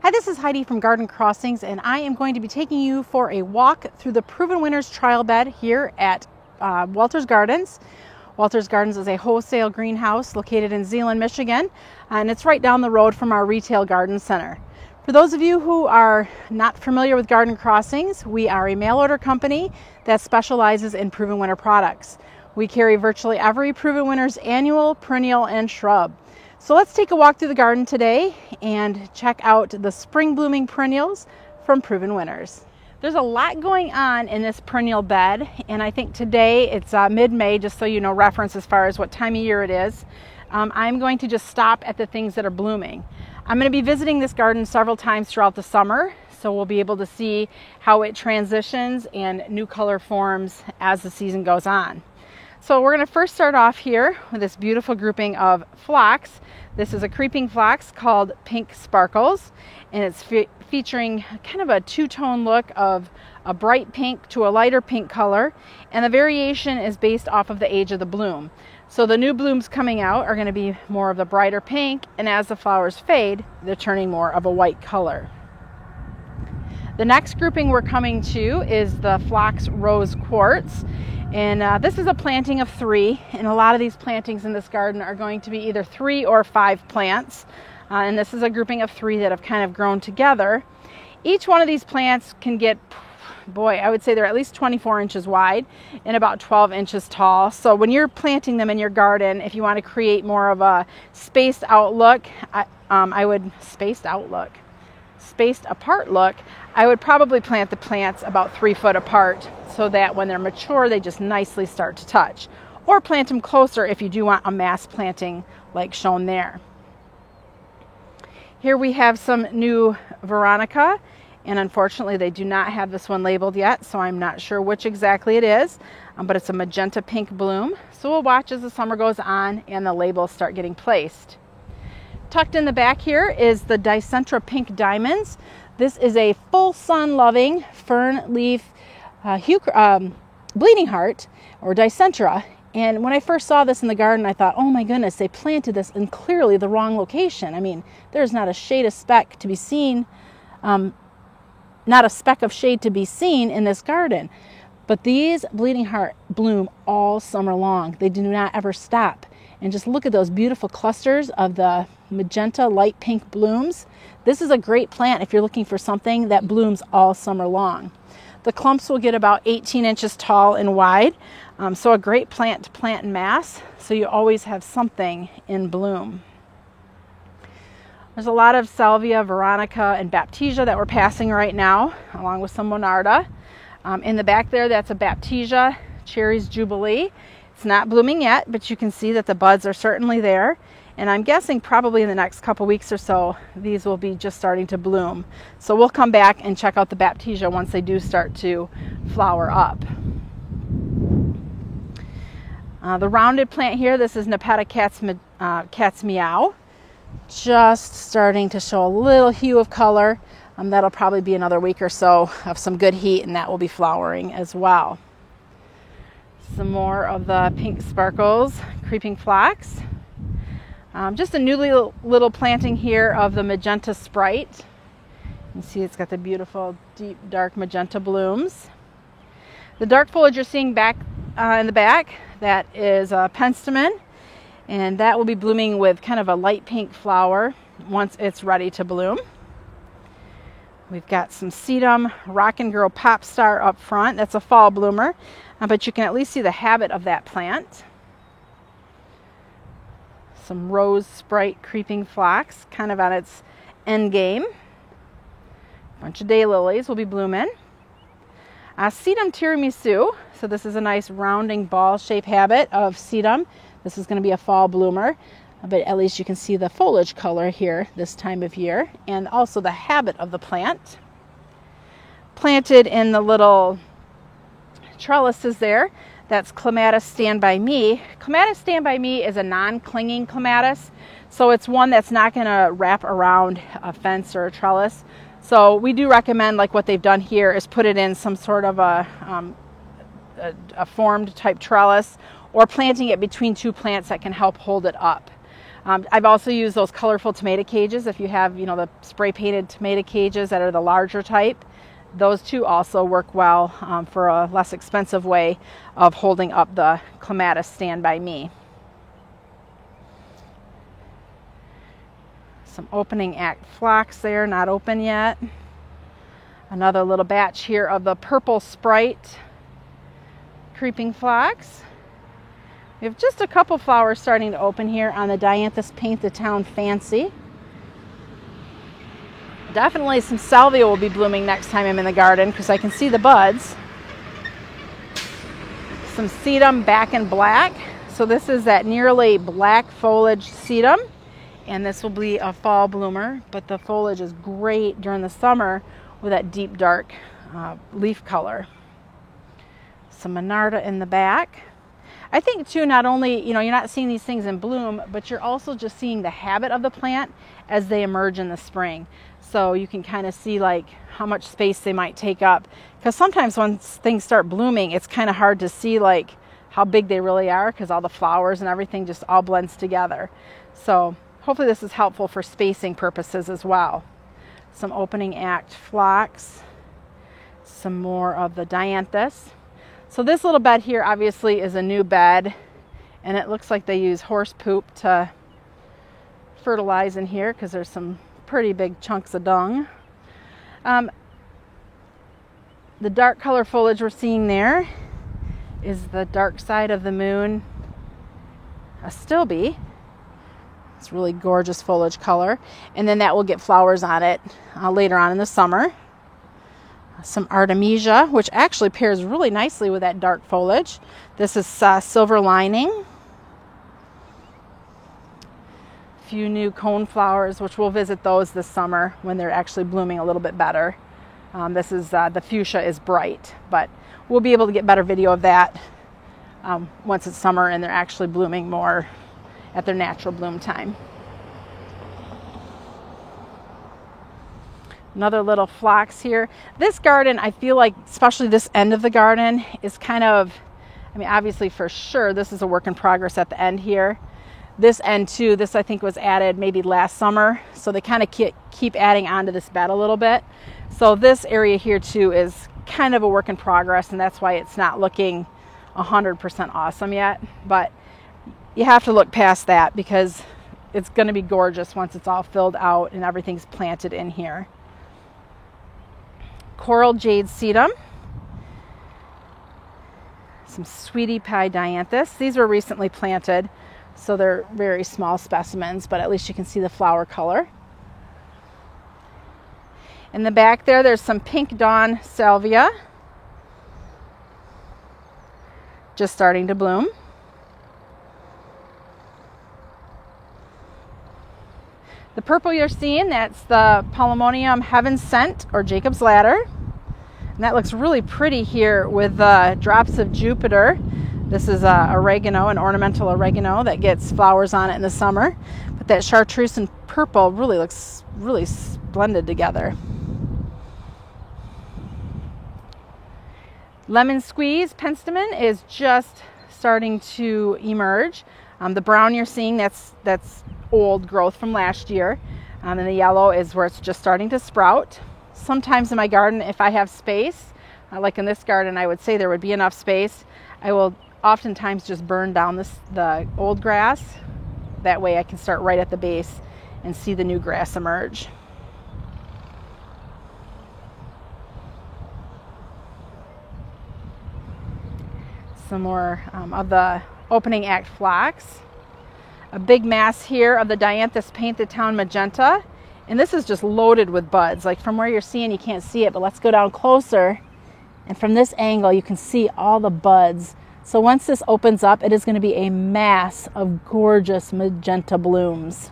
Hi, this is Heidi from Garden Crossings, and I am going to be taking you for a walk through the Proven Winners trial bed here at Walters Gardens. Walters Gardens is a wholesale greenhouse located in Zeeland, Michigan, and it's right down the road from our retail garden center. For those of you who are not familiar with Garden Crossings, we are a mail order company that specializes in Proven Winner products. We carry virtually every Proven Winners annual, perennial, and shrub. So let's take a walk through the garden today and check out the spring blooming perennials from Proven Winners. There's a lot going on in this perennial bed, and I think today it's mid-May, just so you know reference as far as what time of year it is. I'm going to just stop at the things that are blooming. I'm going to be visiting this garden several times throughout the summer, so we'll be able to see how it transitions and new color forms as the season goes on. So we're going to first start off here with this beautiful grouping of phlox. This is a creeping phlox called Pink Sparkles, and it's featuring kind of a two-tone look of a bright pink to a lighter pink color, and the variation is based off of the age of the bloom. So the new blooms coming out are going to be more of the brighter pink, and as the flowers fade, they're turning more of a white color. The next grouping we're coming to is the Phlox Rose Quartz. And this is a planting of 3, and a lot of these plantings in this garden are going to be either 3 or 5 plants. And this is a grouping of 3 that have kind of grown together. Each one of these plants can get, boy, I would say they're at least 24 inches wide and about 12 inches tall. So when you're planting them in your garden, if you want to create more of a spaced apart look, I would probably plant the plants about 3 foot apart so that when they're mature, they just nicely start to touch. Or plant them closer if you do want a mass planting like shown there. Here we have some new Veronica, and unfortunately they do not have this one labeled yet, so I'm not sure which exactly it is, but it's a magenta pink bloom. So we'll watch as the summer goes on and the labels start getting placed. Tucked in the back here is the Dicentra Pink Diamonds. This is a full sun loving fern leaf bleeding heart, or Dicentra. And when I first saw this in the garden, I thought, oh my goodness, they planted this in clearly the wrong location. I mean, there's not a shade of speck to be seen, not a speck of shade to be seen in this garden. But these bleeding heart bloom all summer long. They do not ever stop. And just look at those beautiful clusters of the magenta light pink blooms. This is a great plant if you're looking for something that blooms all summer long. The clumps will get about 18 inches tall and wide, so a great plant to plant in mass, so you always have something in bloom. There's a lot of Salvia, Veronica, and Baptisia that we're passing right now, along with some Monarda. In the back there, that's a Baptisia Cherries Jubilee. It's not blooming yet, but you can see that the buds are certainly there. And I'm guessing probably in the next couple weeks or so, these will be just starting to bloom. So we'll come back and check out the Baptisia once they do start to flower up. The rounded plant here, this is Nepeta Cat's Meow. Just starting to show a little hue of color. That'll probably be another week or so of some good heat, and that will be flowering as well. Some more of the Pink Sparkles Creeping Phlox. Just a new little planting here of the Magenta Sprite. You can see it's got the beautiful deep dark magenta blooms. The dark foliage you're seeing back in the back, that is Penstemon, and that will be blooming with kind of a light pink flower once it's ready to bloom. We've got some Sedum Rockin' Girl Pop Star up front. That's a fall bloomer, but you can at least see the habit of that plant. Some Rose Sprite Creeping Phlox, kind of on its end game. A bunch of daylilies will be blooming. Sedum Tiramisu, so this is a nice rounding ball shape habit of Sedum. This is going to be a fall bloomer, but at least you can see the foliage color here this time of year, and also the habit of the plant. Planted in the little trellises there, that's Clematis Stand By Me. Clematis Stand By Me is a non-clinging clematis, so it's one that's not going to wrap around a fence or a trellis. So we do recommend, like what they've done here, is put it in some sort of a formed type trellis, or planting it between 2 plants that can help hold it up. I've also used those colorful tomato cages. If you have, you know, the spray painted tomato cages that are the larger type, those two also work well for a less expensive way of holding up the clematis Stand By Me. Some opening act phlox there, not open yet. Another little batch here of the purple Sprite creeping phlox. We have just a couple flowers starting to open here on the Dianthus Paint the Town Fancy. Definitely some salvia will be blooming next time I'm in the garden because I can see the buds. Some sedum back in black. So this is that nearly black foliage sedum, and this will be a fall bloomer, but the foliage is great during the summer with that deep dark leaf color. Some Monarda in the back. I think too, not only, you know, you're not seeing these things in bloom, but you're also just seeing the habit of the plant as they emerge in the spring. So you can kind of see like how much space they might take up. Because sometimes when things start blooming, it's kind of hard to see like how big they really are because all the flowers and everything just all blends together. So hopefully this is helpful for spacing purposes as well. Some opening act phlox, some more of the Dianthus. So this little bed here obviously is a new bed, and it looks like they use horse poop to fertilize in here because there's some pretty big chunks of dung. The dark color foliage we're seeing there is the Dark Side of the Moon Astilbe. It's really gorgeous foliage color, and then that will get flowers on it later on in the summer. Some Artemisia, which actually pairs really nicely with that dark foliage. This is Silver Lining. A few new cone flowers, which we'll visit those this summer when they're actually blooming a little bit better. This is the fuchsia is bright, but we'll be able to get better video of that once it's summer and they're actually blooming more at their natural bloom time. Another little phlox here. This garden, I feel like, especially this end of the garden, is kind of, I mean, obviously for sure, this is a work in progress at the end here. This end too, this I think was added maybe last summer. So they kind of keep adding onto this bed a little bit. So this area here too is kind of a work in progress, and that's why it's not looking 100% awesome yet. But you have to look past that because it's going to be gorgeous once it's all filled out and everything's planted in here. Coral Jade Sedum. Some Sweetie Pie Dianthus. These were recently planted, so they're very small specimens, but at least you can see the flower color. In the back there's some Pink Dawn Salvia. Just starting to bloom. The purple you're seeing, that's the Polemonium Heaven Sent or Jacob's Ladder. And that looks really pretty here with drops of Jupiter. This is oregano, an ornamental oregano that gets flowers on it in the summer. But that chartreuse and purple really looks really splendid together. Lemon Squeeze Penstemon is just starting to emerge. The brown you're seeing, that's old growth from last year. And the yellow is where it's just starting to sprout. Sometimes in my garden, if I have space, like in this garden, I would say there would be enough space, I will oftentimes just burn down the old grass. That way I can start right at the base and see the new grass emerge. Some more of the opening act phlox. A big mass here of the Dianthus Paint the Town Magenta. And this is just loaded with buds. Like from where you're seeing, you can't see it, but let's go down closer. And from this angle, you can see all the buds. So once this opens up, it is going to be a mass of gorgeous magenta blooms.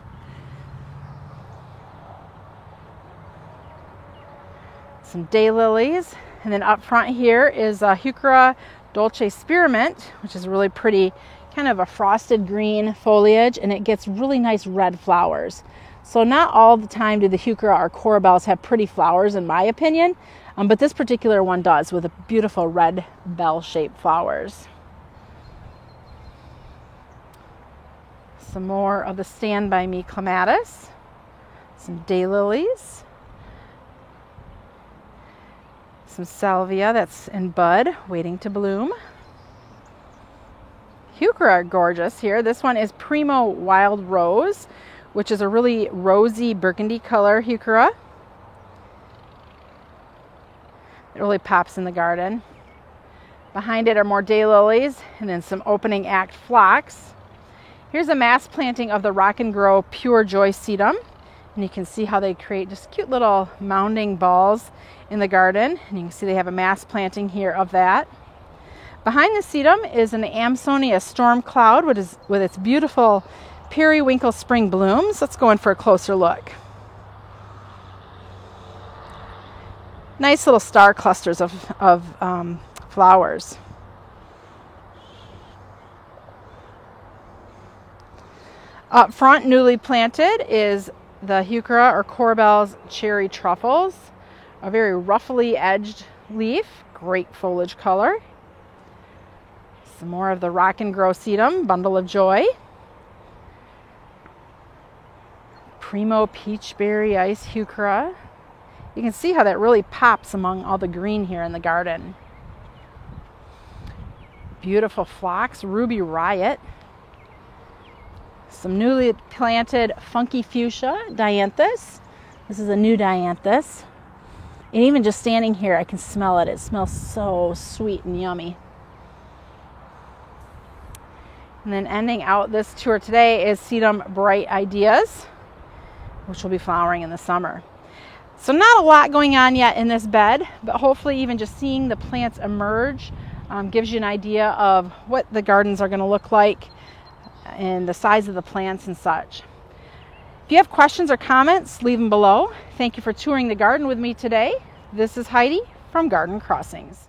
Some daylilies. And then up front here is Heuchera Dolce Spearmint, which is really pretty, kind of a frosted green foliage, and it gets really nice red flowers. So not all the time do the Heuchera or Corabelles have pretty flowers, in my opinion, but this particular one does, with a beautiful red bell-shaped flowers. Some more of the Stand By Me clematis. Some daylilies. Some salvia that's in bud, waiting to bloom. Heuchera are gorgeous here. This one is Primo Wild Rose, which is a really rosy burgundy color heuchera. It really pops in the garden. Behind it are more daylilies and then some opening act phlox. Here's a mass planting of the Rock and Grow Pure Joy sedum. And you can see how they create just cute little mounding balls in the garden. And you can see they have a mass planting here of that. Behind the sedum is an Amsonia storm cloud with its beautiful periwinkle spring blooms. Let's go in for a closer look. Nice little star clusters of flowers. Up front, newly planted, is the Heuchera or Corbel's Cherry Truffles. A very roughly edged leaf, great foliage color. Some more of the Rock and Grow sedum, Bundle of Joy. Primo Peachberry Ice Heuchera. You can see how that really pops among all the green here in the garden. Beautiful phlox, Ruby Riot. Some newly planted Funky Fuchsia, Dianthus. This is a new Dianthus. And even just standing here, I can smell it. It smells so sweet and yummy. And then ending out this tour today is Sedum Bright Ideas, which will be flowering in the summer. So not a lot going on yet in this bed, but hopefully even just seeing the plants emerge gives you an idea of what the gardens are going to look like and the size of the plants and such. If you have questions or comments, leave them below. Thank you for touring the garden with me today. This is Heidi from Garden Crossings.